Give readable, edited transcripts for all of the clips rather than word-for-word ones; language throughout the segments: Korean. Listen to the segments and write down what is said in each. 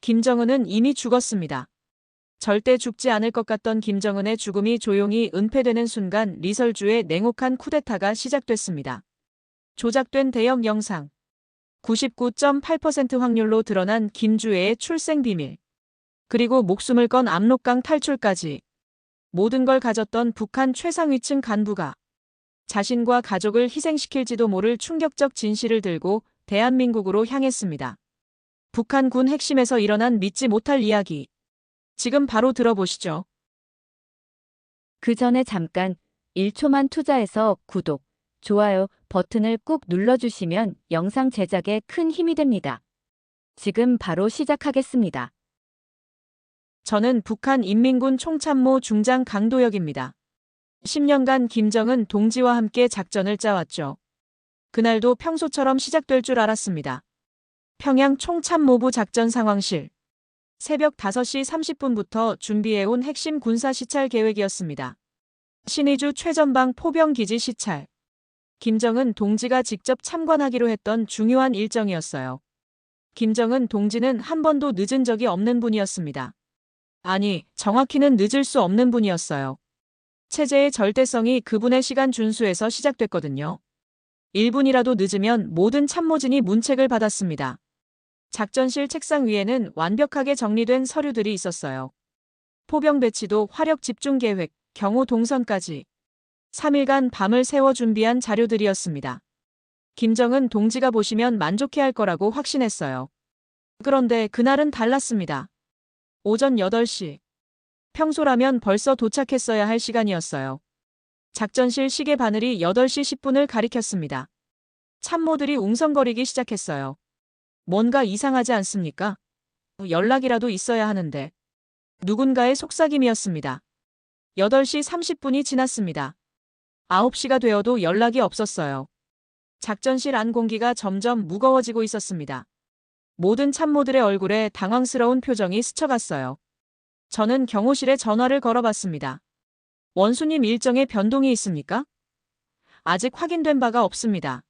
김정은은 이미 죽었습니다. 절대 죽지 않을 것 같던 김정은의 죽음이 조용히 은폐되는 순간 리설주의 냉혹한 쿠데타가 시작됐습니다. 조작된 대형 영상. 99.8% 확률로 드러난 김주애의 출생 비밀. 그리고 목숨을 건 압록강 탈출까지. 모든 걸 가졌던 북한 최상위층 간부가 자신과 가족을 희생시킬지도 모를 충격적 진실을 들고 대한민국으로 향했습니다. 북한 군 핵심에서 일어난 믿지 못할 이야기. 지금 바로 들어보시죠. 그 전에 잠깐 1초만 투자해서 구독, 좋아요 버튼을 꾹 눌러주시면 영상 제작에 큰 힘이 됩니다. 지금 바로 시작하겠습니다. 저는 북한 인민군 총참모 중장 강도혁입니다. 10년간 김정은 동지와 함께 작전을 짜왔죠. 그날도 평소처럼 시작될 줄 알았습니다. 평양 총참모부 작전 상황실. 새벽 5시 30분부터 준비해온 핵심 군사 시찰 계획이었습니다. 신의주 최전방 포병기지 시찰. 김정은 동지가 직접 참관하기로 했던 중요한 일정이었어요. 김정은 동지는 한 번도 늦은 적이 없는 분이었습니다. 아니, 정확히는 늦을 수 없는 분이었어요. 체제의 절대성이 그분의 시간 준수에서 시작됐거든요. 1분이라도 늦으면 모든 참모진이 문책을 받았습니다. 작전실 책상 위에는 완벽하게 정리된 서류들이 있었어요. 포병 배치도 화력 집중 계획, 경호 동선까지 3일간 밤을 새워 준비한 자료들이었습니다. 김정은 동지가 보시면 만족해할 거라고 확신했어요. 그런데 그날은 달랐습니다. 오전 8시. 평소라면 벌써 도착했어야 할 시간이었어요. 작전실 시계 바늘이 8시 10분을 가리켰습니다. 참모들이 웅성거리기 시작했어요. 뭔가 이상하지 않습니까? 연락이라도 있어야 하는데. 누군가의 속삭임이었습니다. 8시 30분이 지났습니다. 9시가 되어도 연락이 없었어요. 작전실 안 공기가 점점 무거워지고 있었습니다. 모든 참모들의 얼굴에 당황스러운 표정이 스쳐갔어요. 저는 경호실에 전화를 걸어봤습니다. 원수님 일정에 변동이 있습니까? 아직 확인된 바가 없습니다.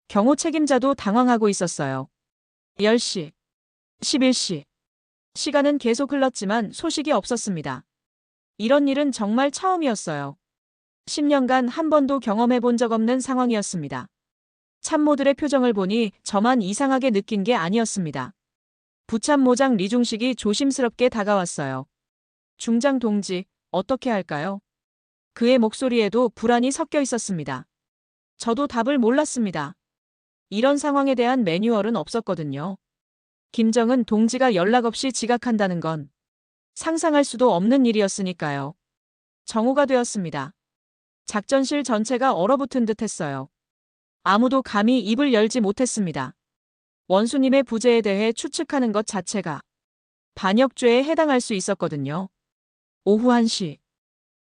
경호 책임자도 당황하고 있었어요. 10시, 11시. 시간은 계속 흘렀지만 소식이 없었습니다. 이런 일은 정말 처음이었어요. 10년간 한 번도 경험해 본 적 없는 상황이었습니다. 참모들의 표정을 보니 저만 이상하게 느낀 게 아니었습니다. 부참모장 리중식이 조심스럽게 다가왔어요. 중장 동지, 어떻게 할까요? 그의 목소리에도 불안이 섞여 있었습니다. 저도 답을 몰랐습니다. 이런 상황에 대한 매뉴얼은 없었거든요. 김정은 동지가 연락 없이 지각한다는 건 상상할 수도 없는 일이었으니까요. 정오가 되었습니다. 작전실 전체가 얼어붙은 듯 했어요. 아무도 감히 입을 열지 못했습니다. 원수님의 부재에 대해 추측하는 것 자체가 반역죄에 해당할 수 있었거든요. 오후 1시.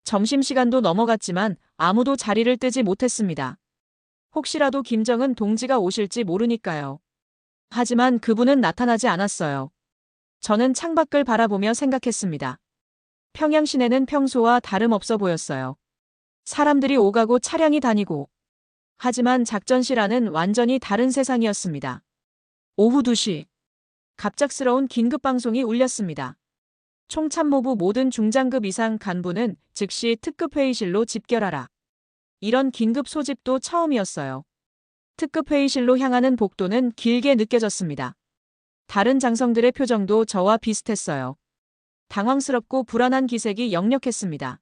점심시간도 넘어갔지만 아무도 자리를 뜨지 못했습니다. 혹시라도 김정은 동지가 오실지 모르니까요. 하지만 그분은 나타나지 않았어요. 저는 창밖을 바라보며 생각했습니다. 평양 시내는 평소와 다름없어 보였어요. 사람들이 오가고 차량이 다니고. 하지만 작전실 안은 완전히 다른 세상이었습니다. 오후 2시. 갑작스러운 긴급방송이 울렸습니다. 총참모부 모든 중장급 이상 간부는 즉시 특급회의실로 집결하라. 이런 긴급 소집도 처음이었어요. 특급회의실로 향하는 복도는 길게 느껴졌습니다. 다른 장성들의 표정도 저와 비슷했어요. 당황스럽고 불안한 기색이 역력했습니다.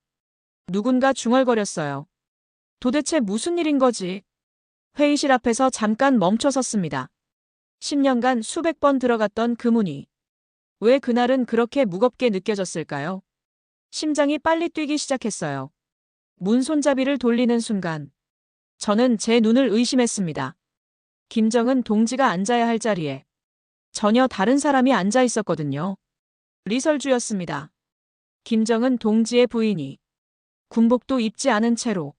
누군가 중얼거렸어요. 도대체 무슨 일인 거지? 회의실 앞에서 잠깐 멈춰 섰습니다. 10년간 수백 번 들어갔던 그 문이 왜 그날은 그렇게 무겁게 느껴졌을까요? 심장이 빨리 뛰기 시작했어요. 문 손잡이를 돌리는 순간 저는 제 눈을 의심했습니다. 김정은 동지가 앉아야 할 자리에 전혀 다른 사람이 앉아 있었거든요. 리설주였습니다. 김정은 동지의 부인이 군복도 입지 않은 채로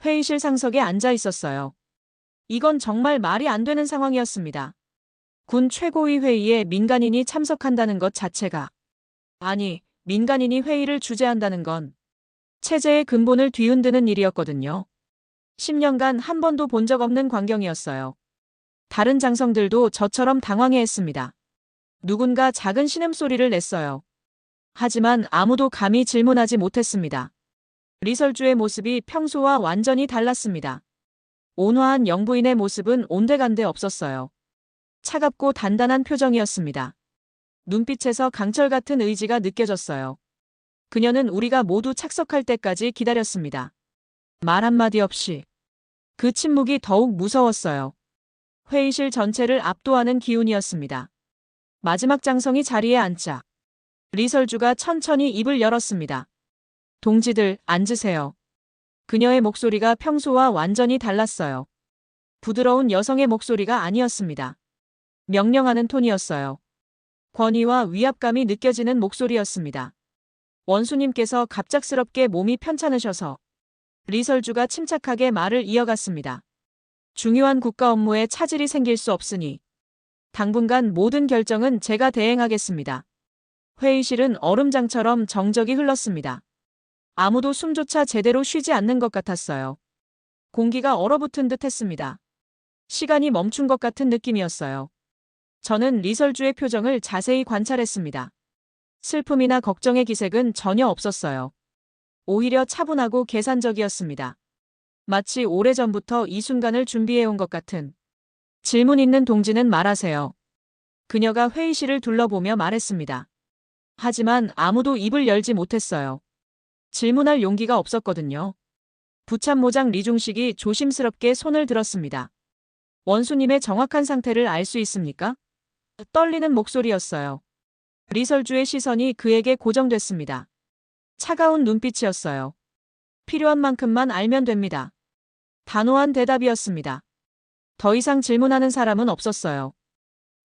회의실 상석에 앉아 있었어요. 이건 정말 말이 안 되는 상황이었습니다. 군 최고위 회의에 민간인이 참석한다는 것 자체가, 아니, 민간인이 회의를 주재한다는 건 체제의 근본을 뒤흔드는 일이었거든요. 10년간 한 번도 본 적 없는 광경이었어요. 다른 장성들도 저처럼 당황해했습니다. 누군가 작은 신음소리를 냈어요. 하지만 아무도 감히 질문하지 못했습니다. 리설주의 모습이 평소와 완전히 달랐습니다. 온화한 영부인의 모습은 온데간데 없었어요. 차갑고 단단한 표정이었습니다. 눈빛에서 강철 같은 의지가 느껴졌어요. 그녀는 우리가 모두 착석할 때까지 기다렸습니다. 말 한마디 없이. 그 침묵이 더욱 무서웠어요. 회의실 전체를 압도하는 기운이었습니다. 마지막 장성이 자리에 앉자 리설주가 천천히 입을 열었습니다. 동지들, 앉으세요. 그녀의 목소리가 평소와 완전히 달랐어요. 부드러운 여성의 목소리가 아니었습니다. 명령하는 톤이었어요. 권위와 위압감이 느껴지는 목소리였습니다. 원수님께서 갑작스럽게 몸이 편찮으셔서 리설주가 침착하게 말을 이어갔습니다. 중요한 국가 업무에 차질이 생길 수 없으니 당분간 모든 결정은 제가 대행하겠습니다. 회의실은 얼음장처럼 정적이 흘렀습니다. 아무도 숨조차 제대로 쉬지 않는 것 같았어요. 공기가 얼어붙은 듯 했습니다. 시간이 멈춘 것 같은 느낌이었어요. 저는 리설주의 표정을 자세히 관찰했습니다. 슬픔이나 걱정의 기색은 전혀 없었어요. 오히려 차분하고 계산적이었습니다. 마치 오래전부터 이 순간을 준비해온 것 같은. 질문 있는 동지는 말하세요. 그녀가 회의실을 둘러보며 말했습니다. 하지만 아무도 입을 열지 못했어요. 질문할 용기가 없었거든요. 부참모장 리중식이 조심스럽게 손을 들었습니다. 원수님의 정확한 상태를 알 수 있습니까? 떨리는 목소리였어요. 리설주의 시선이 그에게 고정됐습니다. 차가운 눈빛이었어요. 필요한 만큼만 알면 됩니다. 단호한 대답이었습니다. 더 이상 질문하는 사람은 없었어요.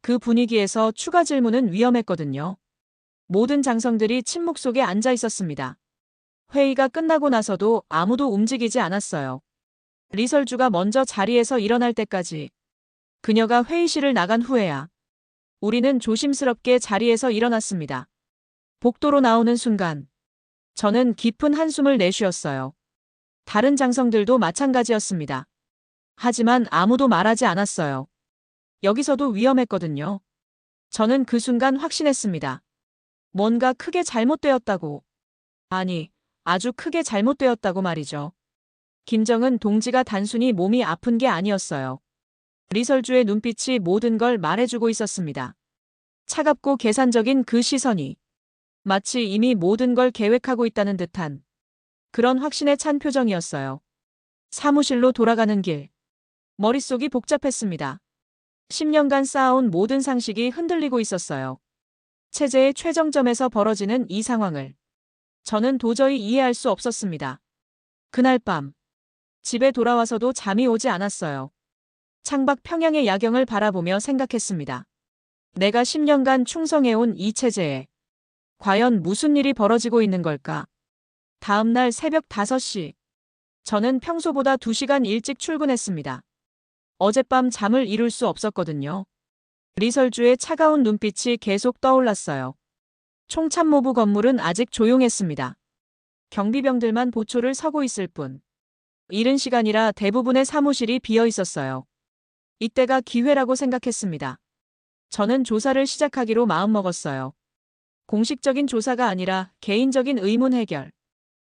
그 분위기에서 추가 질문은 위험했거든요. 모든 장성들이 침묵 속에 앉아 있었습니다. 회의가 끝나고 나서도 아무도 움직이지 않았어요. 리설주가 먼저 자리에서 일어날 때까지. 그녀가 회의실을 나간 후에야. 우리는 조심스럽게 자리에서 일어났습니다. 복도로 나오는 순간. 저는 깊은 한숨을 내쉬었어요. 다른 장성들도 마찬가지였습니다. 하지만 아무도 말하지 않았어요. 여기서도 위험했거든요. 저는 그 순간 확신했습니다. 뭔가 크게 잘못되었다고. 아니, 아주 크게 잘못되었다고 말이죠. 김정은 동지가 단순히 몸이 아픈 게 아니었어요. 리설주의 눈빛이 모든 걸 말해주고 있었습니다. 차갑고 계산적인 그 시선이 마치 이미 모든 걸 계획하고 있다는 듯한 그런 확신에 찬 표정이었어요. 사무실로 돌아가는 길. 머릿속이 복잡했습니다. 10년간 쌓아온 모든 상식이 흔들리고 있었어요. 체제의 최정점에서 벌어지는 이 상황을 저는 도저히 이해할 수 없었습니다. 그날 밤 집에 돌아와서도 잠이 오지 않았어요. 창밖 평양의 야경을 바라보며 생각했습니다. 내가 10년간 충성해온 이 체제에 과연 무슨 일이 벌어지고 있는 걸까? 다음 날 새벽 5시. 저는 평소보다 2시간 일찍 출근했습니다. 어젯밤 잠을 이룰 수 없었거든요. 리설주의 차가운 눈빛이 계속 떠올랐어요. 총참모부 건물은 아직 조용했습니다. 경비병들만 보초를 서고 있을 뿐. 이른 시간이라 대부분의 사무실이 비어 있었어요. 이때가 기회라고 생각했습니다. 저는 조사를 시작하기로 마음먹었어요. 공식적인 조사가 아니라 개인적인 의문 해결.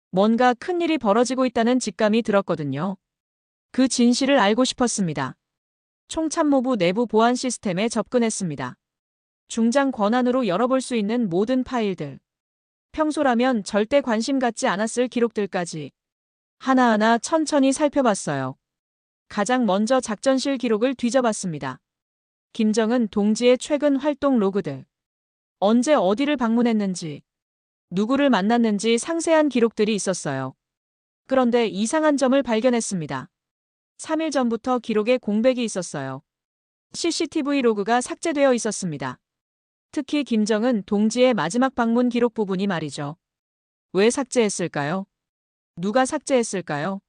뭔가 큰일이 벌어지고 있다는 직감이 들었거든요. 그 진실을 알고 싶었습니다. 총참모부 내부 보안 시스템에 접근했습니다. 중장 권한으로 열어볼 수 있는 모든 파일들. 평소라면 절대 관심 갖지 않았을 기록들까지 하나하나 천천히 살펴봤어요. 가장 먼저 작전실 기록을 뒤져봤습니다. 김정은 동지의 최근 활동 로그들. 언제 어디를 방문했는지, 누구를 만났는지 상세한 기록들이 있었어요. 그런데 이상한 점을 발견했습니다. 3일 전부터 기록에 공백이 있었어요. CCTV 로그가 삭제되어 있었습니다. 특히 김정은 동지의 마지막 방문 기록 부분이 말이죠. 왜 삭제했을까요? 누가 삭제했을까요?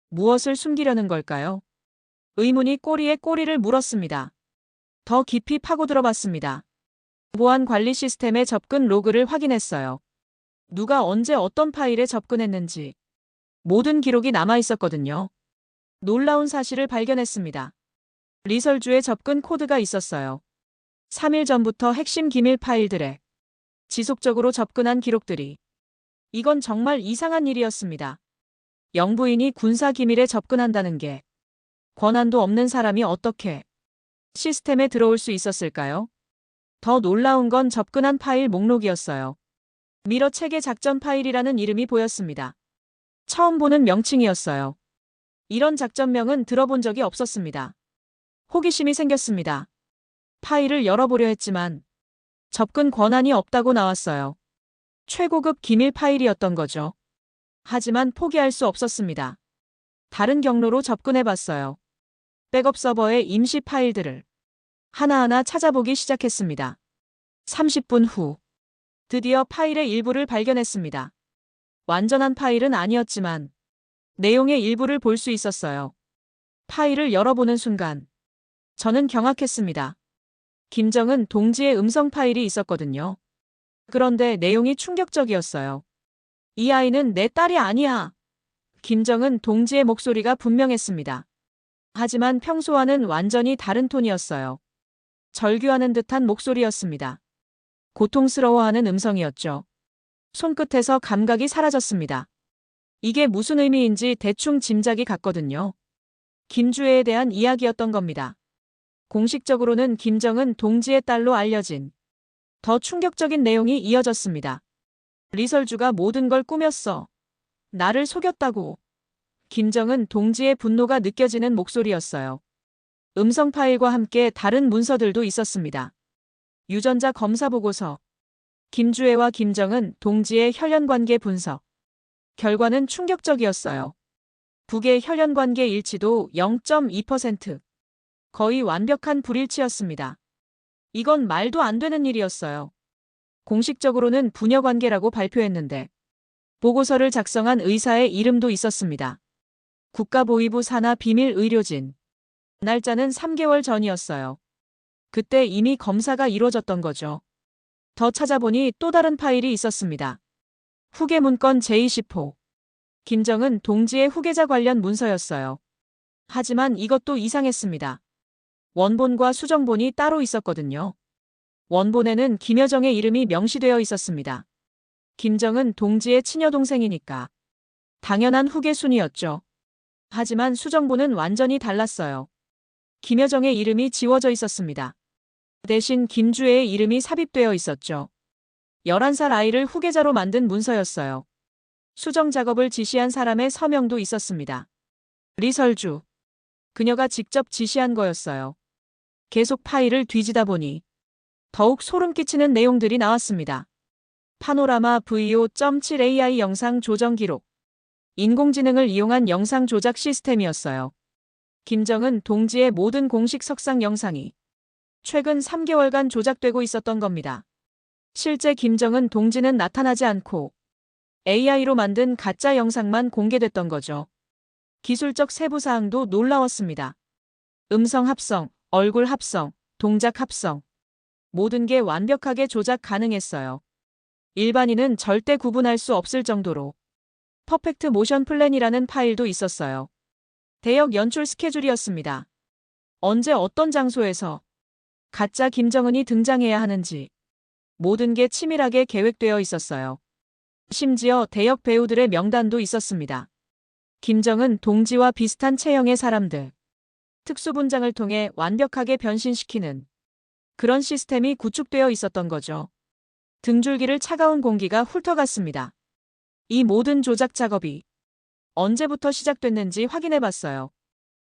무엇을 숨기려는 걸까요? 의문이 꼬리에 꼬리를 물었습니다. 더 깊이 파고들어봤습니다. 보안 관리 시스템의 접근 로그를 확인했어요. 누가 언제 어떤 파일에 접근했는지 모든 기록이 남아 있었거든요. 놀라운 사실을 발견했습니다. 리설주의 접근 코드가 있었어요. 3일 전부터 핵심 기밀 파일들에 지속적으로 접근한 기록들이. 이건 정말 이상한 일이었습니다. 영부인이 군사 기밀에 접근한다는 게 권한도 없는 사람이 어떻게 시스템에 들어올 수 있었을까요? 더 놀라운 건 접근한 파일 목록이었어요. 미러 체계 작전 파일이라는 이름이 보였습니다. 처음 보는 명칭이었어요. 이런 작전명은 들어본 적이 없었습니다. 호기심이 생겼습니다. 파일을 열어보려 했지만 접근 권한이 없다고 나왔어요. 최고급 기밀 파일이었던 거죠. 하지만 포기할 수 없었습니다. 다른 경로로 접근해봤어요. 백업 서버의 임시 파일들을 하나하나 찾아보기 시작했습니다. 30분 후, 드디어 파일의 일부를 발견했습니다. 완전한 파일은 아니었지만 내용의 일부를 볼 수 있었어요. 파일을 열어보는 순간 저는 경악했습니다. 김정은 동지의 음성 파일이 있었거든요. 그런데 내용이 충격적이었어요. 이 아이는 내 딸이 아니야. 김정은 동지의 목소리가 분명했습니다. 하지만 평소와는 완전히 다른 톤이었어요. 절규하는 듯한 목소리였습니다. 고통스러워하는 음성이었죠. 손끝에서 감각이 사라졌습니다. 이게 무슨 의미인지 대충 짐작이 갔거든요. 김주애에 대한 이야기였던 겁니다. 공식적으로는 김정은 동지의 딸로 알려진 더 충격적인 내용이 이어졌습니다. 리설주가 모든 걸 꾸몄어. 나를 속였다고. 김정은 동지의 분노가 느껴지는 목소리였어요. 음성 파일과 함께 다른 문서들도 있었습니다. 유전자 검사 보고서, 김주애와 김정은 동지의 혈연관계 분석. 결과는 충격적이었어요. 북의 혈연관계 일치도 0.2%. 거의 완벽한 불일치였습니다. 이건 말도 안 되는 일이었어요. 공식적으로는 부녀관계라고 발표했는데 보고서를 작성한 의사의 이름도 있었습니다. 국가보위부 산하 비밀 의료진. 날짜는 3개월 전이었어요. 그때 이미 검사가 이루어졌던 거죠. 더 찾아보니 또 다른 파일이 있었습니다. 후계 문건 제20호. 김정은 동지의 후계자 관련 문서였어요. 하지만 이것도 이상했습니다. 원본과 수정본이 따로 있었거든요. 원본에는 김여정의 이름이 명시되어 있었습니다. 김정은 동지의 친여동생이니까 당연한 후계 순이었죠. 하지만 수정본은 완전히 달랐어요. 김여정의 이름이 지워져 있었습니다. 대신 김주애의 이름이 삽입되어 있었죠. 11살 아이를 후계자로 만든 문서였어요. 수정 작업을 지시한 사람의 서명도 있었습니다. 리설주. 그녀가 직접 지시한 거였어요. 계속 파일을 뒤지다 보니 더욱 소름 끼치는 내용들이 나왔습니다. 파노라마 VO.7AI 영상 조정 기록. 인공지능을 이용한 영상 조작 시스템이었어요. 김정은 동지의 모든 공식 석상 영상이 최근 3개월간 조작되고 있었던 겁니다. 실제 김정은 동지는 나타나지 않고 AI로 만든 가짜 영상만 공개됐던 거죠. 기술적 세부사항도 놀라웠습니다. 음성 합성, 얼굴 합성, 동작 합성. 모든 게 완벽하게 조작 가능했어요. 일반인은 절대 구분할 수 없을 정도로. 퍼펙트 모션 플랜이라는 파일도 있었어요. 대역 연출 스케줄이었습니다. 언제 어떤 장소에서 가짜 김정은이 등장해야 하는지 모든 게 치밀하게 계획되어 있었어요. 심지어 대역 배우들의 명단도 있었습니다. 김정은 동지와 비슷한 체형의 사람들. 특수분장을 통해 완벽하게 변신시키는 그런 시스템이 구축되어 있었던 거죠. 등줄기를 차가운 공기가 훑어갔습니다. 이 모든 조작 작업이 언제부터 시작됐는지 확인해봤어요.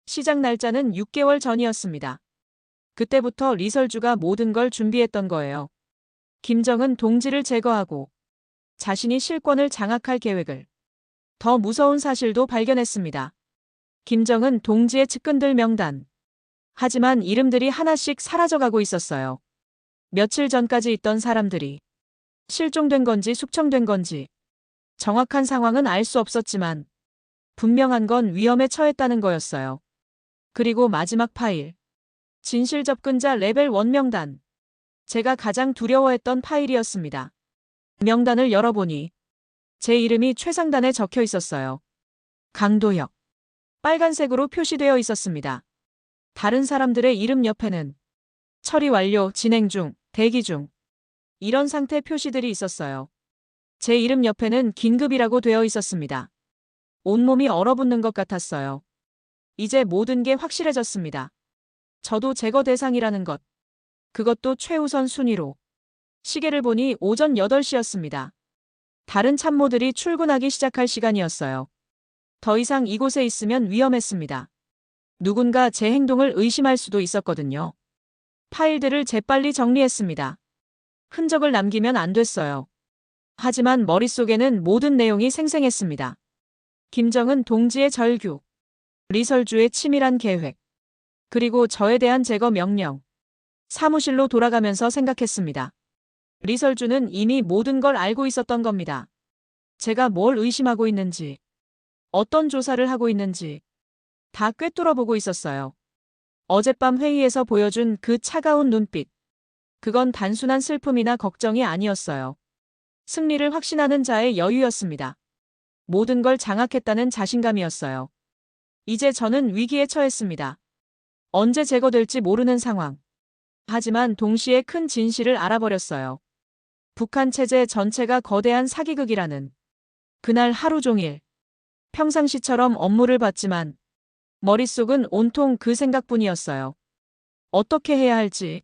시작 날짜는 6개월 전이었습니다. 그때부터 리설주가 모든 걸 준비했던 거예요. 김정은 동지를 제거하고 자신이 실권을 장악할 계획을. 더 무서운 사실도 발견했습니다. 김정은 동지의 측근들 명단. 하지만 이름들이 하나씩 사라져가고 있었어요. 며칠 전까지 있던 사람들이 실종된 건지 숙청된 건지 정확한 상황은 알 수 없었지만 분명한 건 위험에 처했다는 거였어요. 그리고 마지막 파일. 진실 접근자 레벨 1 명단. 제가 가장 두려워했던 파일이었습니다. 명단을 열어보니 제 이름이 최상단에 적혀 있었어요. 강도혁. 빨간색으로 표시되어 있었습니다. 다른 사람들의 이름 옆에는 처리 완료, 진행 중, 대기 중. 이런 상태 표시들이 있었어요. 제 이름 옆에는 긴급이라고 되어 있었습니다. 온몸이 얼어붙는 것 같았어요. 이제 모든 게 확실해졌습니다. 저도 제거 대상이라는 것. 그것도 최우선 순위로. 시계를 보니 오전 8시였습니다. 다른 참모들이 출근하기 시작할 시간이었어요. 더 이상 이곳에 있으면 위험했습니다. 누군가 제 행동을 의심할 수도 있었거든요. 파일들을 재빨리 정리했습니다. 흔적을 남기면 안 됐어요. 하지만 머릿속에는 모든 내용이 생생했습니다. 김정은 동지의 절규, 리설주의 치밀한 계획, 그리고 저에 대한 제거 명령. 사무실로 돌아가면서 생각했습니다. 리설주는 이미 모든 걸 알고 있었던 겁니다. 제가 뭘 의심하고 있는지, 어떤 조사를 하고 있는지 다 꿰뚫어 보고 있었어요. 어젯밤 회의에서 보여준 그 차가운 눈빛. 그건 단순한 슬픔이나 걱정이 아니었어요. 승리를 확신하는 자의 여유였습니다. 모든 걸 장악했다는 자신감이었어요. 이제 저는 위기에 처했습니다. 언제 제거될지 모르는 상황. 하지만 동시에 큰 진실을 알아버렸어요. 북한 체제 전체가 거대한 사기극이라는. 그날 하루 종일 평상시처럼 업무를 봤지만 머릿속은 온통 그 생각뿐이었어요. 어떻게 해야 할지,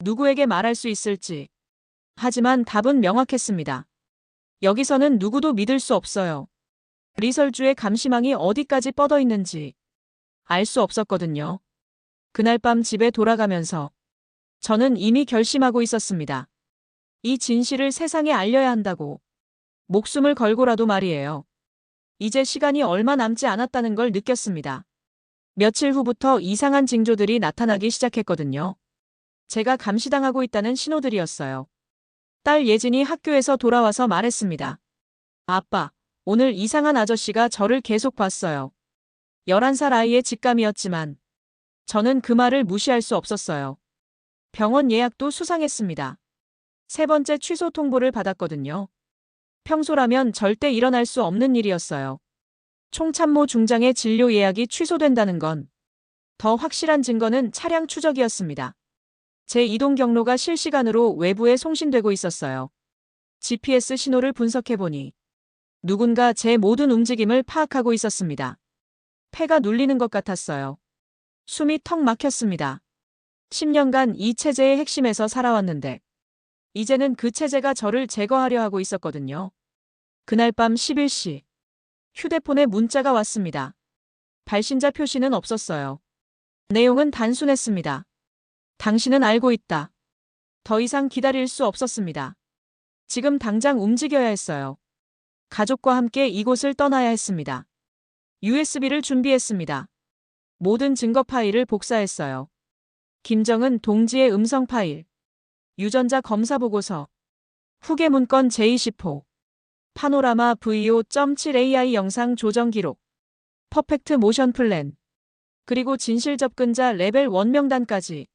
누구에게 말할 수 있을지. 하지만 답은 명확했습니다. 여기서는 누구도 믿을 수 없어요. 리설주의 감시망이 어디까지 뻗어 있는지 알 수 없었거든요. 그날 밤 집에 돌아가면서 저는 이미 결심하고 있었습니다. 이 진실을 세상에 알려야 한다고. 목숨을 걸고라도 말이에요. 이제 시간이 얼마 남지 않았다는 걸 느꼈습니다. 며칠 후부터 이상한 징조들이 나타나기 시작했거든요. 제가 감시당하고 있다는 신호들이었어요. 딸 예진이 학교에서 돌아와서 말했습니다. 아빠, 오늘 이상한 아저씨가 저를 계속 봤어요. 11살 아이의 직감이었지만 저는 그 말을 무시할 수 없었어요. 병원 예약도 수상했습니다. 3번째 취소 통보를 받았거든요. 평소라면 절대 일어날 수 없는 일이었어요. 총참모 중장의 진료 예약이 취소된다는 건 더 확실한 증거는 차량 추적이었습니다. 제 이동 경로가 실시간으로 외부에 송신되고 있었어요. GPS 신호를 분석해보니 누군가 제 모든 움직임을 파악하고 있었습니다. 폐가 눌리는 것 같았어요. 숨이 턱 막혔습니다. 10년간 이 체제의 핵심에서 살아왔는데 이제는 그 체제가 저를 제거하려 하고 있었거든요. 그날 밤 11시 휴대폰에 문자가 왔습니다. 발신자 표시는 없었어요. 내용은 단순했습니다. 당신은 알고 있다. 더 이상 기다릴 수 없었습니다. 지금 당장 움직여야 했어요. 가족과 함께 이곳을 떠나야 했습니다. USB를 준비했습니다. 모든 증거 파일을 복사했어요. 김정은 동지의 음성 파일, 유전자 검사 보고서, 후계 문건 제20호, 파노라마 VO.7AI 영상 조정 기록, 퍼펙트 모션 플랜, 그리고 진실 접근자 레벨 1 명단까지.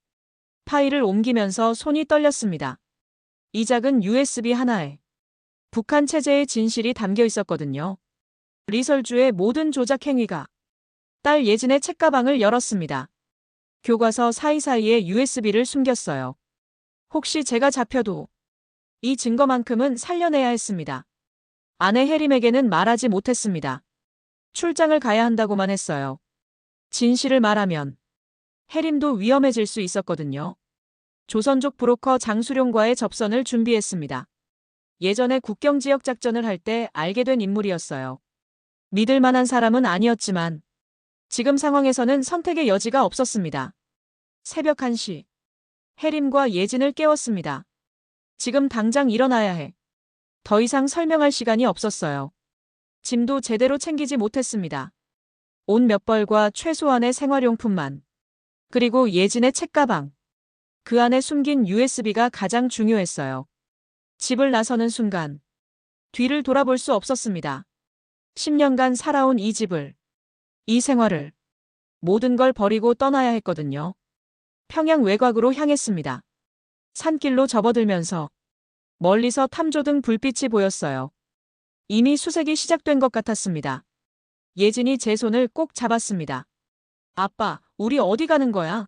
파일을 옮기면서 손이 떨렸습니다. 이 작은 USB 하나에 북한 체제의 진실이 담겨 있었거든요. 리설주의 모든 조작 행위가. 딸 예진의 책가방을 열었습니다. 교과서 사이사이에 USB를 숨겼어요. 혹시 제가 잡혀도 이 증거만큼은 살려내야 했습니다. 아내 혜림에게는 말하지 못했습니다. 출장을 가야 한다고만 했어요. 진실을 말하면 혜림도 위험해질 수 있었거든요. 조선족 브로커 장수룡과의 접선을 준비했습니다. 예전에 국경지역 작전을 할 때 알게 된 인물이었어요. 믿을 만한 사람은 아니었지만 지금 상황에서는 선택의 여지가 없었습니다. 새벽 1시. 혜림과 예진을 깨웠습니다. 지금 당장 일어나야 해. 더 이상 설명할 시간이 없었어요. 짐도 제대로 챙기지 못했습니다. 옷 몇 벌과 최소한의 생활용품만. 그리고 예진의 책가방. 그 안에 숨긴 USB가 가장 중요했어요. 집을 나서는 순간 뒤를 돌아볼 수 없었습니다. 10년간 살아온 이 집을, 이 생활을, 모든 걸 버리고 떠나야 했거든요. 평양 외곽으로 향했습니다. 산길로 접어들면서 멀리서 탐조등 불빛이 보였어요. 이미 수색이 시작된 것 같았습니다. 예진이 제 손을 꼭 잡았습니다. 아빠, 우리 어디 가는 거야?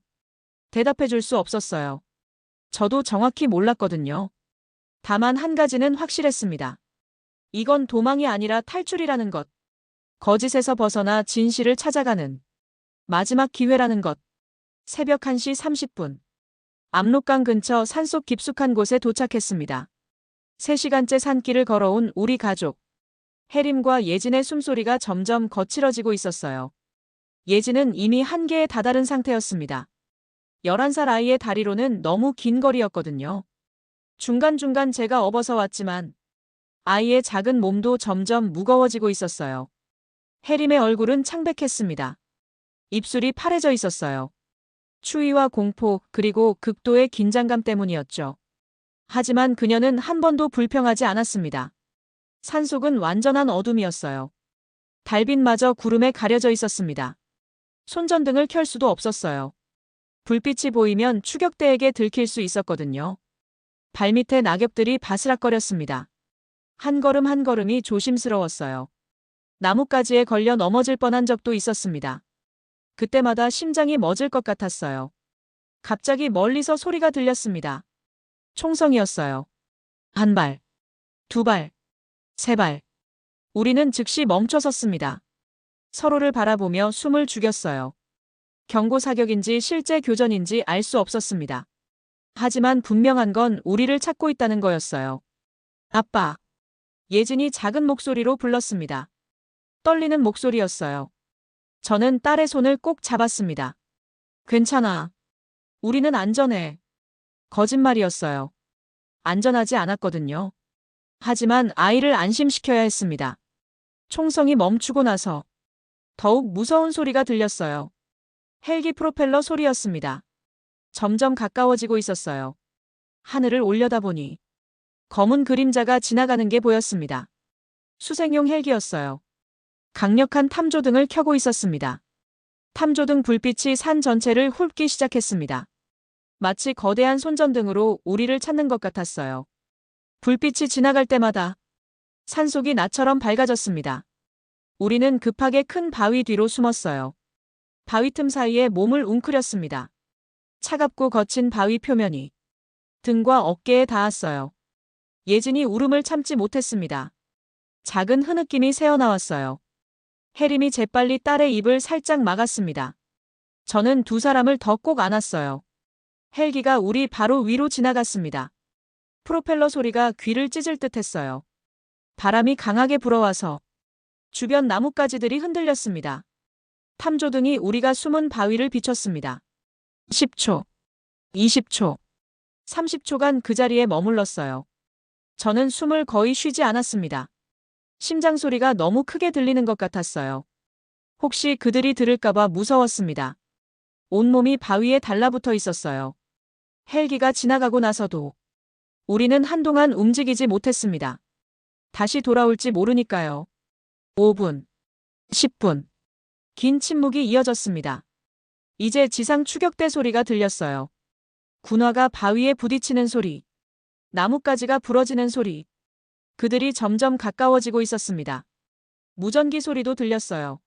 대답해 줄 수 없었어요. 저도 정확히 몰랐거든요. 다만 한 가지는 확실했습니다. 이건 도망이 아니라 탈출이라는 것. 거짓에서 벗어나 진실을 찾아가는 마지막 기회라는 것. 새벽 1시 30분. 압록강 근처 산속 깊숙한 곳에 도착했습니다. 3시간째 산길을 걸어온 우리 가족. 혜림과 예진의 숨소리가 점점 거칠어지고 있었어요. 예진은 이미 한계에 다다른 상태였습니다. 11살 아이의 다리로는 너무 긴 거리였거든요. 중간중간 제가 업어서 왔지만 아이의 작은 몸도 점점 무거워지고 있었어요. 혜림의 얼굴은 창백했습니다. 입술이 파래져 있었어요. 추위와 공포 그리고 극도의 긴장감 때문이었죠. 하지만 그녀는 한 번도 불평하지 않았습니다. 산속은 완전한 어둠이었어요. 달빛마저 구름에 가려져 있었습니다. 손전등을 켤 수도 없었어요. 불빛이 보이면 추격대에게 들킬 수 있었거든요. 발밑에 낙엽들이 바스락거렸습니다. 한 걸음 한 걸음이 조심스러웠어요. 나뭇가지에 걸려 넘어질 뻔한 적도 있었습니다. 그때마다 심장이 멎을 것 같았어요. 갑자기 멀리서 소리가 들렸습니다. 총성이었어요. 한 발, 두 발, 세 발. 우리는 즉시 멈춰 섰습니다. 서로를 바라보며 숨을 죽였어요. 경고 사격인지 실제 교전인지 알 수 없었습니다. 하지만 분명한 건 우리를 찾고 있다는 거였어요. 아빠. 예진이 작은 목소리로 불렀습니다. 떨리는 목소리였어요. 저는 딸의 손을 꼭 잡았습니다. 괜찮아. 우리는 안전해. 거짓말이었어요. 안전하지 않았거든요. 하지만 아이를 안심시켜야 했습니다. 총성이 멈추고 나서 더욱 무서운 소리가 들렸어요. 헬기 프로펠러 소리였습니다. 점점 가까워지고 있었어요. 하늘을 올려다보니 검은 그림자가 지나가는 게 보였습니다. 수색용 헬기였어요. 강력한 탐조등을 켜고 있었습니다. 탐조등 불빛이 산 전체를 훑기 시작했습니다. 마치 거대한 손전등으로 우리를 찾는 것 같았어요. 불빛이 지나갈 때마다 산속이 나처럼 밝아졌습니다. 우리는 급하게 큰 바위 뒤로 숨었어요. 바위 틈 사이에 몸을 웅크렸습니다. 차갑고 거친 바위 표면이 등과 어깨에 닿았어요. 예진이 울음을 참지 못했습니다. 작은 흐느낌이 새어나왔어요. 혜림이 재빨리 딸의 입을 살짝 막았습니다. 저는 두 사람을 더 꼭 안았어요. 헬기가 우리 바로 위로 지나갔습니다. 프로펠러 소리가 귀를 찢을 듯 했어요. 바람이 강하게 불어와서 주변 나뭇가지들이 흔들렸습니다. 탐조등이 우리가 숨은 바위를 비췄습니다. 10초, 20초, 30초간 그 자리에 머물렀어요. 저는 숨을 거의 쉬지 않았습니다. 심장 소리가 너무 크게 들리는 것 같았어요. 혹시 그들이 들을까봐 무서웠습니다. 온몸이 바위에 달라붙어 있었어요. 헬기가 지나가고 나서도 우리는 한동안 움직이지 못했습니다. 다시 돌아올지 모르니까요. 5분, 10분. 긴 침묵이 이어졌습니다. 이제 지상 추격대 소리가 들렸어요. 군화가 바위에 부딪히는 소리, 나뭇가지가 부러지는 소리. 그들이 점점 가까워지고 있었습니다. 무전기 소리도 들렸어요.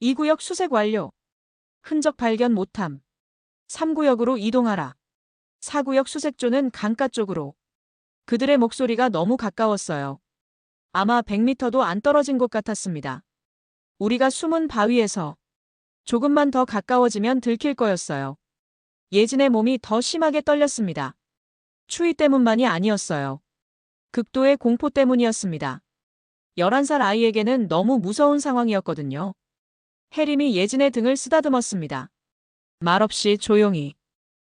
2구역 수색 완료. 흔적 발견 못함. 3구역으로 이동하라. 4구역 수색조는 강가 쪽으로. 그들의 목소리가 너무 가까웠어요. 아마 100m도 안 떨어진 곳 같았습니다. 우리가 숨은 바위에서 조금만 더 가까워지면 들킬 거였어요. 예진의 몸이 더 심하게 떨렸습니다. 추위 때문만이 아니었어요. 극도의 공포 때문이었습니다. 11살 아이에게는 너무 무서운 상황이었거든요. 혜림이 예진의 등을 쓰다듬었습니다. 말없이 조용히.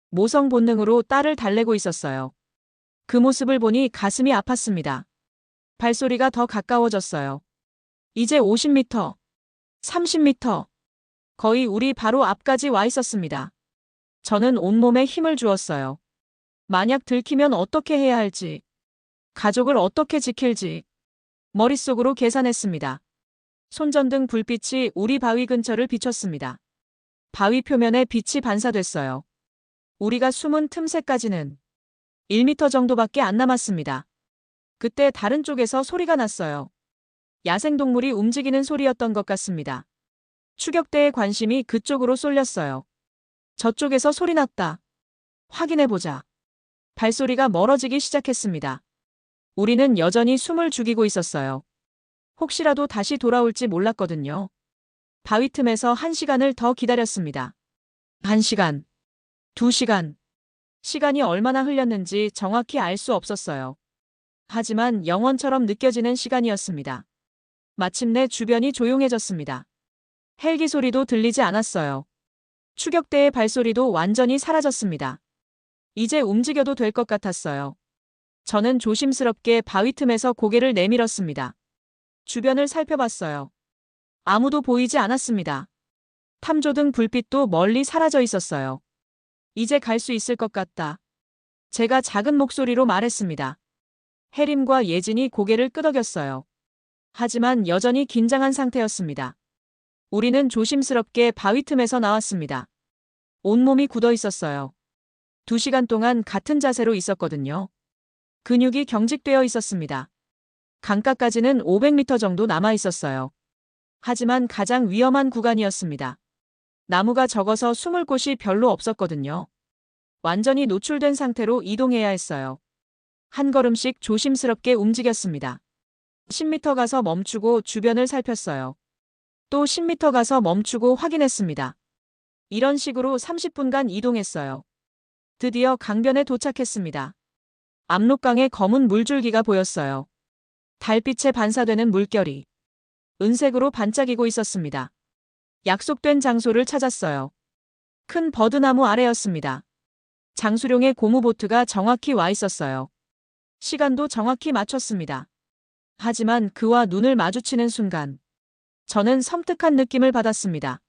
모성 본능으로 딸을 달래고 있었어요. 그 모습을 보니 가슴이 아팠습니다. 발소리가 더 가까워졌어요. 이제 50m, 30m. 거의 우리 바로 앞까지 와 있었습니다. 저는 온몸에 힘을 주었어요. 만약 들키면 어떻게 해야 할지, 가족을 어떻게 지킬지 머릿속으로 계산했습니다. 손전등 불빛이 우리 바위 근처를 비췄습니다. 바위 표면에 빛이 반사됐어요. 우리가 숨은 틈새까지는 1m 정도밖에 안 남았습니다. 그때 다른 쪽에서 소리가 났어요. 야생동물이 움직이는 소리였던 것 같습니다. 추격대의 관심이 그쪽으로 쏠렸어요. 저쪽에서 소리 났다. 확인해보자. 발소리가 멀어지기 시작했습니다. 우리는 여전히 숨을 죽이고 있었어요. 혹시라도 다시 돌아올지 몰랐거든요. 바위 틈에서 1시간을 더 기다렸습니다. 1시간, 2시간. 시간이 얼마나 흘렸는지 정확히 알 수 없었어요. 하지만 영원처럼 느껴지는 시간이었습니다. 마침내 주변이 조용해졌습니다. 헬기 소리도 들리지 않았어요. 추격대의 발소리도 완전히 사라졌습니다. 이제 움직여도 될 것 같았어요. 저는 조심스럽게 바위 틈에서 고개를 내밀었습니다. 주변을 살펴봤어요. 아무도 보이지 않았습니다. 탐조등 불빛도 멀리 사라져 있었어요. 이제 갈 수 있을 것 같다. 제가 작은 목소리로 말했습니다. 혜림과 예진이 고개를 끄덕였어요. 하지만 여전히 긴장한 상태였습니다. 우리는 조심스럽게 바위 틈에서 나왔습니다. 온몸이 굳어 있었어요. 2시간 동안 같은 자세로 있었거든요. 근육이 경직되어 있었습니다. 강가까지는 500m 정도 남아 있었어요. 하지만 가장 위험한 구간이었습니다. 나무가 적어서 숨을 곳이 별로 없었거든요. 완전히 노출된 상태로 이동해야 했어요. 한 걸음씩 조심스럽게 움직였습니다. 10m 가서 멈추고 주변을 살폈어요. 또 10m 가서 멈추고 확인했습니다. 이런 식으로 30분간 이동했어요. 드디어 강변에 도착했습니다. 압록강에 검은 물줄기가 보였어요. 달빛에 반사되는 물결이 은색으로 반짝이고 있었습니다. 약속된 장소를 찾았어요. 큰 버드나무 아래였습니다. 장수룡의 고무보트가 정확히 와 있었어요. 시간도 정확히 맞췄습니다. 하지만 그와 눈을 마주치는 순간 저는 섬뜩한 느낌을 받았습니다.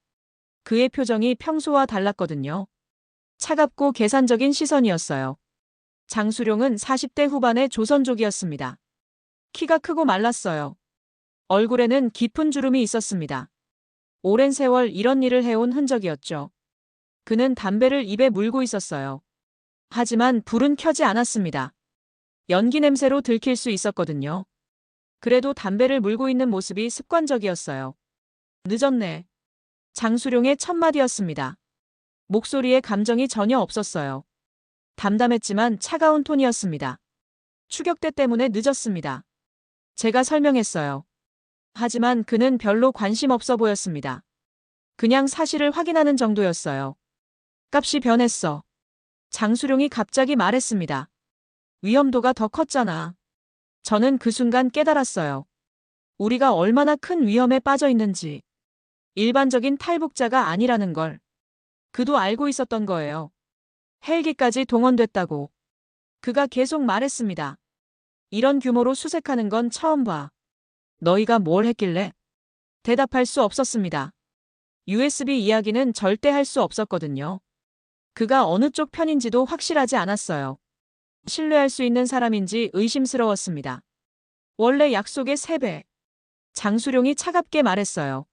그의 표정이 평소와 달랐거든요. 차갑고 계산적인 시선이었어요. 장수룡은 40대 후반의 조선족이었습니다. 키가 크고 말랐어요. 얼굴에는 깊은 주름이 있었습니다. 오랜 세월 이런 일을 해온 흔적이었죠. 그는 담배를 입에 물고 있었어요. 하지만 불은 켜지 않았습니다. 연기 냄새로 들킬 수 있었거든요. 그래도 담배를 물고 있는 모습이 습관적이었어요. 늦었네. 장수룡의 첫 마디였습니다. 목소리에 감정이 전혀 없었어요. 담담했지만 차가운 톤이었습니다. 추격대 때문에 늦었습니다. 제가 설명했어요. 하지만 그는 별로 관심 없어 보였습니다. 그냥 사실을 확인하는 정도였어요. 값이 변했어. 장수룡이 갑자기 말했습니다. 위험도가 더 컸잖아. 저는 그 순간 깨달았어요. 우리가 얼마나 큰 위험에 빠져 있는지. 일반적인 탈북자가 아니라는 걸. 그도 알고 있었던 거예요. 헬기까지 동원됐다고. 그가 계속 말했습니다. 이런 규모로 수색하는 건 처음 봐. 너희가 뭘 했길래? 대답할 수 없었습니다. USB 이야기는 절대 할 수 없었거든요. 그가 어느 쪽 편인지도 확실하지 않았어요. 신뢰할 수 있는 사람인지 의심스러웠습니다. 원래 약속의 3배. 장수룡이 차갑게 말했어요.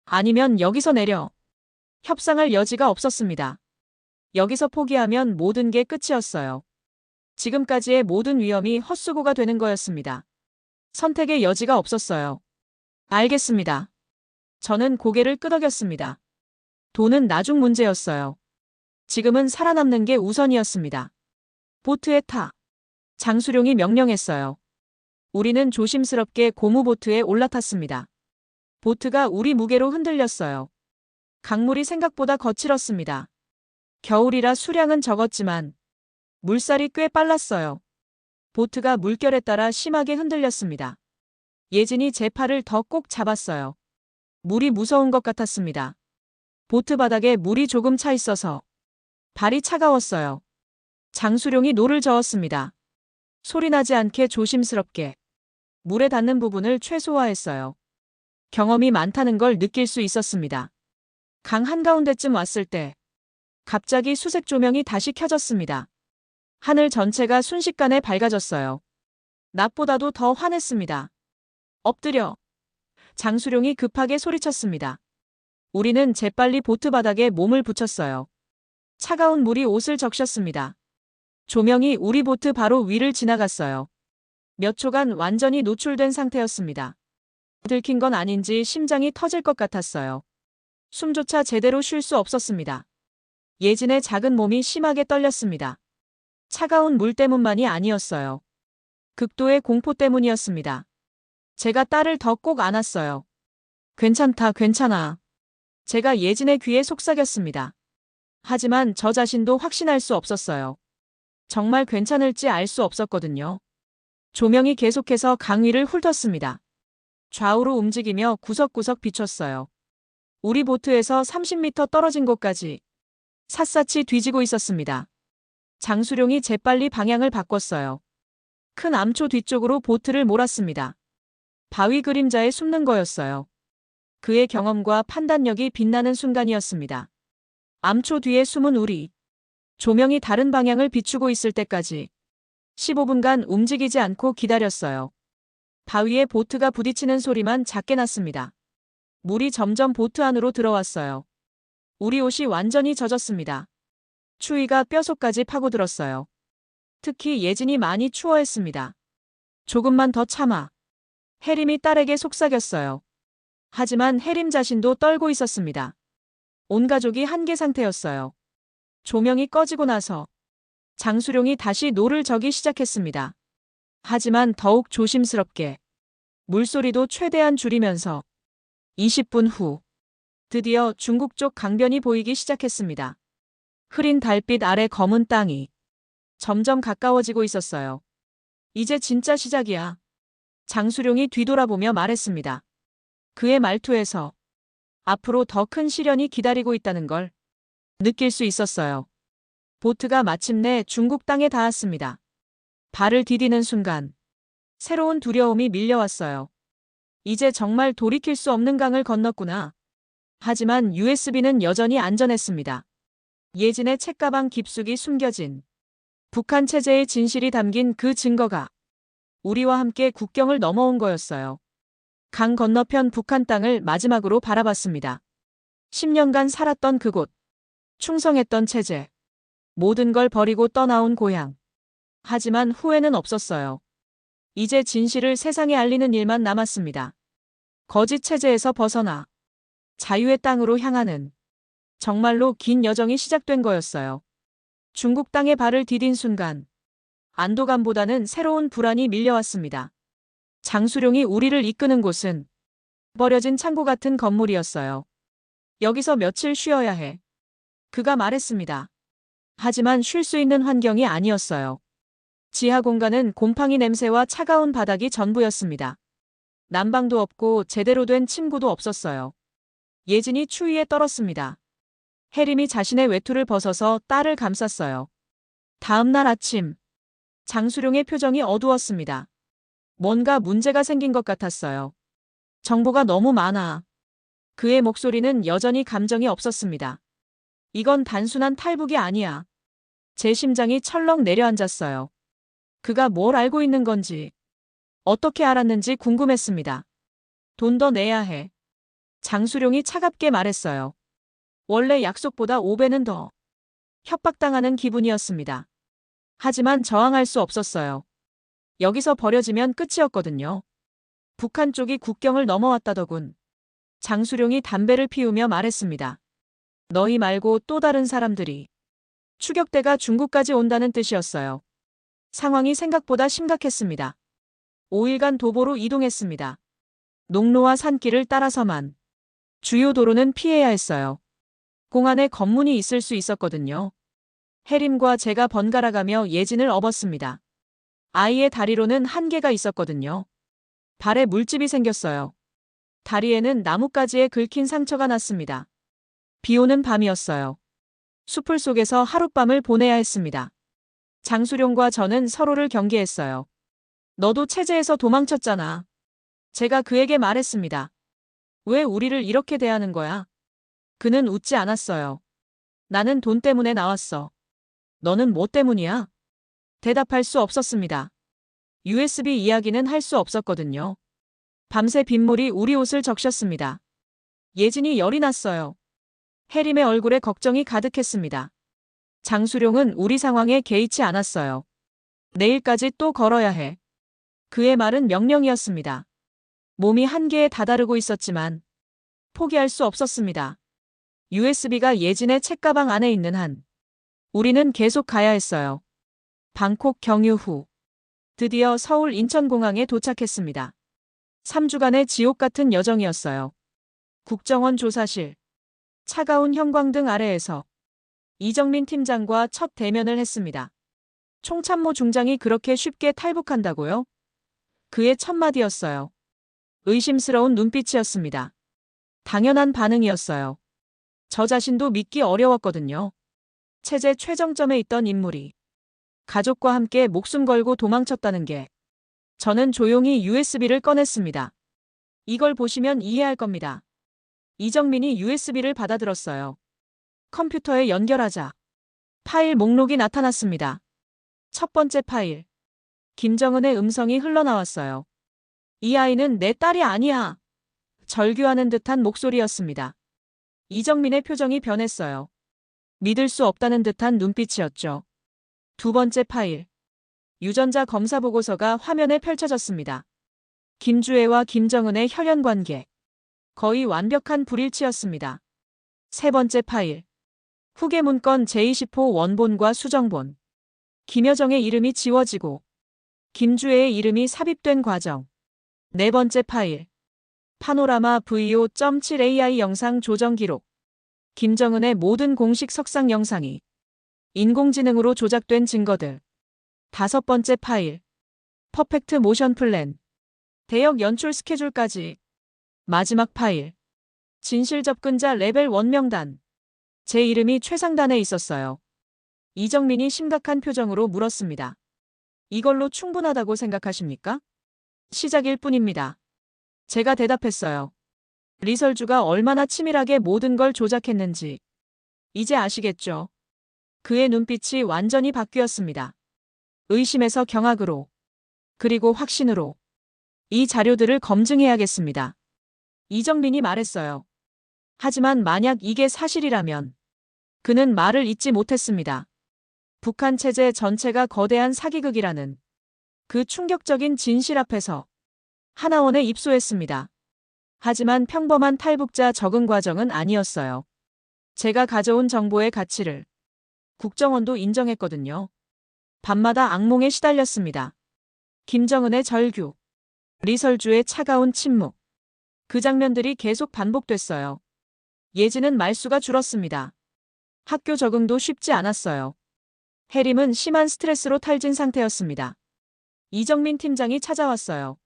아니면 여기서 내려. 협상할 여지가 없었습니다. 여기서 포기하면 모든 게 끝이었어요. 지금까지의 모든 위험이 헛수고가 되는 거였습니다. 선택의 여지가 없었어요. 알겠습니다. 저는 고개를 끄덕였습니다. 돈은 나중 문제였어요. 지금은 살아남는 게 우선이었습니다. 보트에 타. 장수룡이 명령했어요. 우리는 조심스럽게 고무보트에 올라탔습니다. 보트가 우리 무게로 흔들렸어요. 강물이 생각보다 거칠었습니다. 겨울이라 수량은 적었지만 물살이 꽤 빨랐어요. 보트가 물결에 따라 심하게 흔들렸습니다. 예진이 제 팔을 더 꼭 잡았어요. 물이 무서운 것 같았습니다. 보트 바닥에 물이 조금 차 있어서 발이 차가웠어요. 장수룡이 노를 저었습니다. 소리나지 않게 조심스럽게 물에 닿는 부분을 최소화했어요. 경험이 많다는 걸 느낄 수 있었습니다. 강 한가운데쯤 왔을 때 갑자기 수색 조명이 다시 켜졌습니다. 하늘 전체가 순식간에 밝아졌어요. 낮보다도 더 환했습니다. 엎드려. 장수룡이 급하게 소리쳤습니다. 우리는 재빨리 보트 바닥에 몸을 붙였어요. 차가운 물이 옷을 적셨습니다. 조명이 우리 보트 바로 위를 지나갔어요. 몇 초간 완전히 노출된 상태였습니다. 들킨 건 아닌지 심장이 터질 것 같았어요. 숨조차 제대로 쉴 수 없었습니다. 예진의 작은 몸이 심하게 떨렸습니다. 차가운 물 때문만이 아니었어요. 극도의 공포 때문이었습니다. 제가 딸을 더 꼭 안았어요. 괜찮다, 괜찮아. 제가 예진의 귀에 속삭였습니다. 하지만 저 자신도 확신할 수 없었어요. 정말 괜찮을지 알 수 없었거든요. 조명이 계속해서 강 위를 훑었습니다. 좌우로 움직이며 구석구석 비췄어요. 우리 보트에서 30m 떨어진 곳까지 샅샅이 뒤지고 있었습니다. 장수룡이 재빨리 방향을 바꿨어요. 큰 암초 뒤쪽으로 보트를 몰았습니다. 바위 그림자에 숨는 거였어요. 그의 경험과 판단력이 빛나는 순간이었습니다. 암초 뒤에 숨은 우리. 조명이 다른 방향을 비추고 있을 때까지 15분간 움직이지 않고 기다렸어요. 바위에 보트가 부딪히는 소리만 작게 났습니다. 물이 점점 보트 안으로 들어왔어요. 우리 옷이 완전히 젖었습니다. 추위가 뼛속까지 파고들었어요. 특히 예진이 많이 추워했습니다. 조금만 더 참아. 혜림이 딸에게 속삭였어요. 하지만 혜림 자신도 떨고 있었습니다. 온 가족이 한계 상태였어요. 조명이 꺼지고 나서 장수룡이 다시 노를 저기 시작했습니다. 하지만 더욱 조심스럽게 물소리도 최대한 줄이면서 20분 후 드디어 중국 쪽 강변이 보이기 시작했습니다. 흐린 달빛 아래 검은 땅이 점점 가까워지고 있었어요. 이제 진짜 시작이야. 장수룡이 뒤돌아보며 말했습니다. 그의 말투에서 앞으로 더 큰 시련이 기다리고 있다는 걸 느낄 수 있었어요. 보트가 마침내 중국 땅에 닿았습니다. 발을 디디는 순간 새로운 두려움이 밀려왔어요. 이제 정말 돌이킬 수 없는 강을 건넜구나. 하지만 USB는 여전히 안전했습니다. 예진의 책가방 깊숙이 숨겨진 북한 체제의 진실이 담긴 그 증거가 우리와 함께 국경을 넘어온 거였어요. 강 건너편 북한 땅을 마지막으로 바라봤습니다. 10년간 살았던 그곳, 충성했던 체제, 모든 걸 버리고 떠나온 고향. 하지만 후회는 없었어요. 이제 진실을 세상에 알리는 일만 남았습니다. 거짓 체제에서 벗어나 자유의 땅으로 향하는 정말로 긴 여정이 시작된 거였어요. 중국 땅에 발을 디딘 순간 안도감보다는 새로운 불안이 밀려왔습니다. 장수룡이 우리를 이끄는 곳은 버려진 창고 같은 건물이었어요. 여기서 며칠 쉬어야 해. 그가 말했습니다. 하지만 쉴 수 있는 환경이 아니었어요. 지하 공간은 곰팡이 냄새와 차가운 바닥이 전부였습니다. 난방도 없고 제대로 된 침구도 없었어요. 예진이 추위에 떨었습니다. 혜림이 자신의 외투를 벗어서 딸을 감쌌어요. 다음 날 아침, 장수룡의 표정이 어두웠습니다. 뭔가 문제가 생긴 것 같았어요. 정보가 너무 많아. 그의 목소리는 여전히 감정이 없었습니다. 이건 단순한 탈북이 아니야. 제 심장이 철렁 내려앉았어요. 그가 뭘 알고 있는 건지, 어떻게 알았는지 궁금했습니다. 돈 더 내야 해. 장수룡이 차갑게 말했어요. 원래 약속보다 5배는 더. 협박당하는 기분이었습니다. 하지만 저항할 수 없었어요. 여기서 버려지면 끝이었거든요. 북한 쪽이 국경을 넘어왔다더군. 장수룡이 담배를 피우며 말했습니다. 너희 말고 또 다른 사람들이. 추격대가 중국까지 온다는 뜻이었어요. 상황이 생각보다 심각했습니다. 5일간 도보로 이동했습니다. 농로와 산길을 따라서만. 주요 도로는 피해야 했어요. 공안에 검문이 있을 수 있었거든요. 혜림과 제가 번갈아가며 예진을 업었습니다. 아이의 다리로는 한계가 있었거든요. 발에 물집이 생겼어요. 다리에는 나뭇가지에 긁힌 상처가 났습니다. 비 오는 밤이었어요. 숲을 속에서 하룻밤을 보내야 했습니다. 장수룡과 저는 서로를 경계했어요. 너도 체제에서 도망쳤잖아. 제가 그에게 말했습니다. 왜 우리를 이렇게 대하는 거야? 그는 웃지 않았어요. 나는 돈 때문에 나왔어. 너는 뭐 때문이야? 대답할 수 없었습니다. USB 이야기는 할 수 없었거든요. 밤새 빗물이 우리 옷을 적셨습니다. 예진이 열이 났어요. 혜림의 얼굴에 걱정이 가득했습니다. 장수룡은 우리 상황에 개의치 않았어요. 내일까지 또 걸어야 해. 그의 말은 명령이었습니다. 몸이 한계에 다다르고 있었지만 포기할 수 없었습니다. USB가 예진의 책가방 안에 있는 한 우리는 계속 가야 했어요. 방콕 경유 후 드디어 서울 인천공항에 도착했습니다. 3주간의 지옥 같은 여정이었어요. 국정원 조사실, 차가운 형광등 아래에서 이정민 팀장과 첫 대면을 했습니다. 총참모 중장이 그렇게 쉽게 탈북한다고요? 그의 첫마디였어요. 의심스러운 눈빛이었습니다. 당연한 반응이었어요. 저 자신도 믿기 어려웠거든요. 체제 최정점에 있던 인물이 가족과 함께 목숨 걸고 도망쳤다는 게. 저는 조용히 USB를 꺼냈습니다. 이걸 보시면 이해할 겁니다. 이정민이 USB를 받아들었어요. 컴퓨터에 연결하자 파일 목록이 나타났습니다. 첫 번째 파일. 김정은의 음성이 흘러나왔어요. 이 아이는 내 딸이 아니야. 절규하는 듯한 목소리였습니다. 이정민의 표정이 변했어요. 믿을 수 없다는 듯한 눈빛이었죠. 두 번째 파일. 유전자 검사 보고서가 화면에 펼쳐졌습니다. 김주애와 김정은의 혈연 관계. 거의 완벽한 불일치였습니다. 세 번째 파일. 후계 문건 제20호 원본과 수정본. 김여정의 이름이 지워지고 김주애의 이름이 삽입된 과정. 네 번째 파일. 파노라마 VO.7AI 영상 조정 기록. 김정은의 모든 공식 석상 영상이 인공지능으로 조작된 증거들. 다섯 번째 파일. 퍼펙트 모션 플랜. 대역 연출 스케줄까지. 마지막 파일. 진실 접근자 레벨 1 명단. 제 이름이 최상단에 있었어요. 이정민이 심각한 표정으로 물었습니다. 이걸로 충분하다고 생각하십니까? 시작일 뿐입니다. 제가 대답했어요. 리설주가 얼마나 치밀하게 모든 걸 조작했는지. 이제 아시겠죠? 그의 눈빛이 완전히 바뀌었습니다. 의심에서 경악으로, 그리고 확신으로. 이 자료들을 검증해야겠습니다. 이정민이 말했어요. 하지만 만약 이게 사실이라면 그는 말을 잇지 못했습니다. 북한 체제 전체가 거대한 사기극이라는 그 충격적인 진실 앞에서 하나원에 입소했습니다. 하지만 평범한 탈북자 적응 과정은 아니었어요. 제가 가져온 정보의 가치를 국정원도 인정했거든요. 밤마다 악몽에 시달렸습니다. 김정은의 절규, 리설주의 차가운 침묵. 그 장면들이 계속 반복됐어요. 예지는 말수가 줄었습니다. 학교 적응도 쉽지 않았어요. 해림은 심한 스트레스로 탈진 상태였습니다. 이정민 팀장이 찾아왔어요.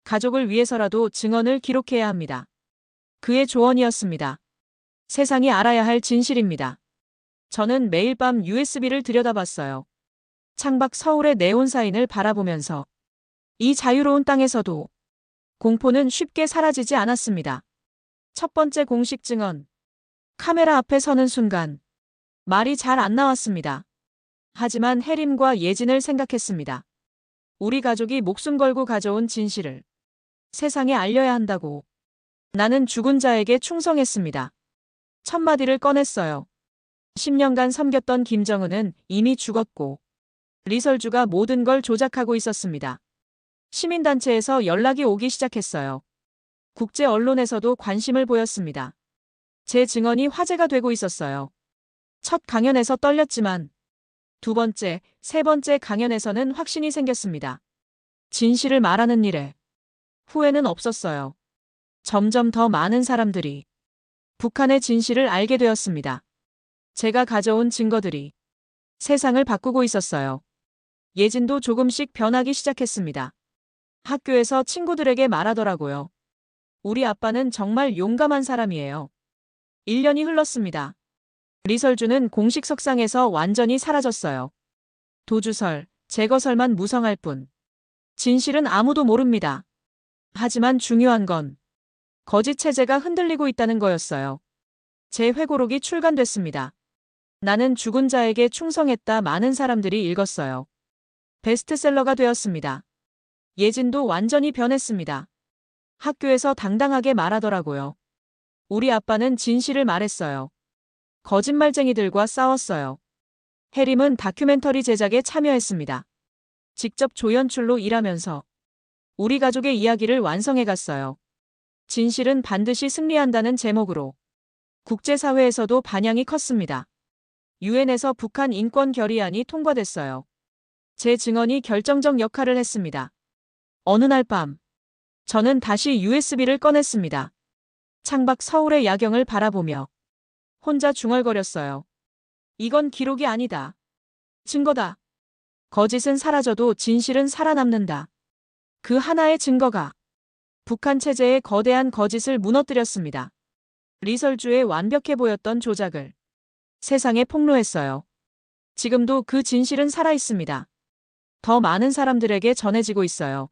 가족을 위해서라도 증언을 기록해야 합니다. 그의 조언이었습니다. 세상이 알아야 할 진실입니다. 저는 매일 밤 USB를 들여다봤어요. 창밖 서울의 네온 사인을 바라보면서 이 자유로운 땅에서도 공포는 쉽게 사라지지 않았습니다. 첫 번째 공식 증언. 카메라 앞에 서는 순간 말이 잘 안 나왔습니다. 하지만 해림과 예진을 생각했습니다. 우리 가족이 목숨 걸고 가져온 진실을 세상에 알려야 한다고. 나는 죽은 자에게 충성했습니다. 첫마디를 꺼냈어요. 10년간 섬겼던 김정은은 이미 죽었고 리설주가 모든 걸 조작하고 있었습니다. 시민단체에서 연락이 오기 시작했어요. 국제 언론에서도 관심을 보였습니다. 제 증언이 화제가 되고 있었어요. 첫 강연에서 떨렸지만 두 번째, 세 번째 강연에서는 확신이 생겼습니다. 진실을 말하는 일에 후회는 없었어요. 점점 더 많은 사람들이 북한의 진실을 알게 되었습니다. 제가 가져온 증거들이 세상을 바꾸고 있었어요. 예진도 조금씩 변하기 시작했습니다. 학교에서 친구들에게 말하더라고요. 우리 아빠는 정말 용감한 사람이에요. 1년이 흘렀습니다. 리설주는 공식 석상에서 완전히 사라졌어요. 도주설, 제거설만 무성할 뿐. 진실은 아무도 모릅니다. 하지만 중요한 건 거짓 체제가 흔들리고 있다는 거였어요. 제 회고록이 출간됐습니다. 나는 죽은 자에게 충성했다. 많은 사람들이 읽었어요. 베스트셀러가 되었습니다. 예진도 완전히 변했습니다. 학교에서 당당하게 말하더라고요. 우리 아빠는 진실을 말했어요. 거짓말쟁이들과 싸웠어요. 해림은 다큐멘터리 제작에 참여했습니다. 직접 조연출로 일하면서 우리 가족의 이야기를 완성해 갔어요. 진실은 반드시 승리한다는 제목으로 국제사회에서도 반향이 컸습니다. 유엔에서 북한 인권 결의안이 통과됐어요. 제 증언이 결정적 역할을 했습니다. 어느 날 밤, 저는 다시 USB를 꺼냈습니다. 창밖 서울의 야경을 바라보며 혼자 중얼거렸어요. 이건 기록이 아니다. 증거다. 거짓은 사라져도 진실은 살아남는다. 그 하나의 증거가 북한 체제의 거대한 거짓을 무너뜨렸습니다. 리설주의 완벽해 보였던 조작을 세상에 폭로했어요. 지금도 그 진실은 살아있습니다. 더 많은 사람들에게 전해지고 있어요.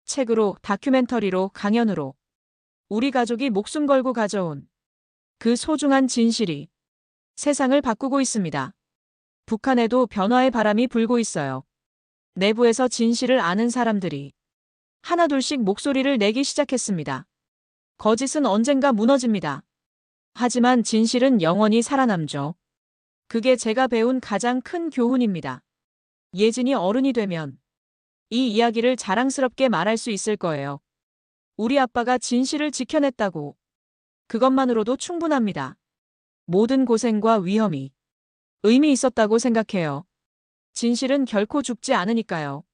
책으로, 다큐멘터리로, 강연으로. 우리 가족이 목숨 걸고 가져온 그 소중한 진실이 세상을 바꾸고 있습니다. 북한에도 변화의 바람이 불고 있어요. 내부에서 진실을 아는 사람들이 하나둘씩 목소리를 내기 시작했습니다. 거짓은 언젠가 무너집니다. 하지만 진실은 영원히 살아남죠. 그게 제가 배운 가장 큰 교훈입니다. 예진이 어른이 되면 이 이야기를 자랑스럽게 말할 수 있을 거예요. 우리 아빠가 진실을 지켜냈다고. 그것만으로도 충분합니다. 모든 고생과 위험이 의미 있었다고 생각해요. 진실은 결코 죽지 않으니까요.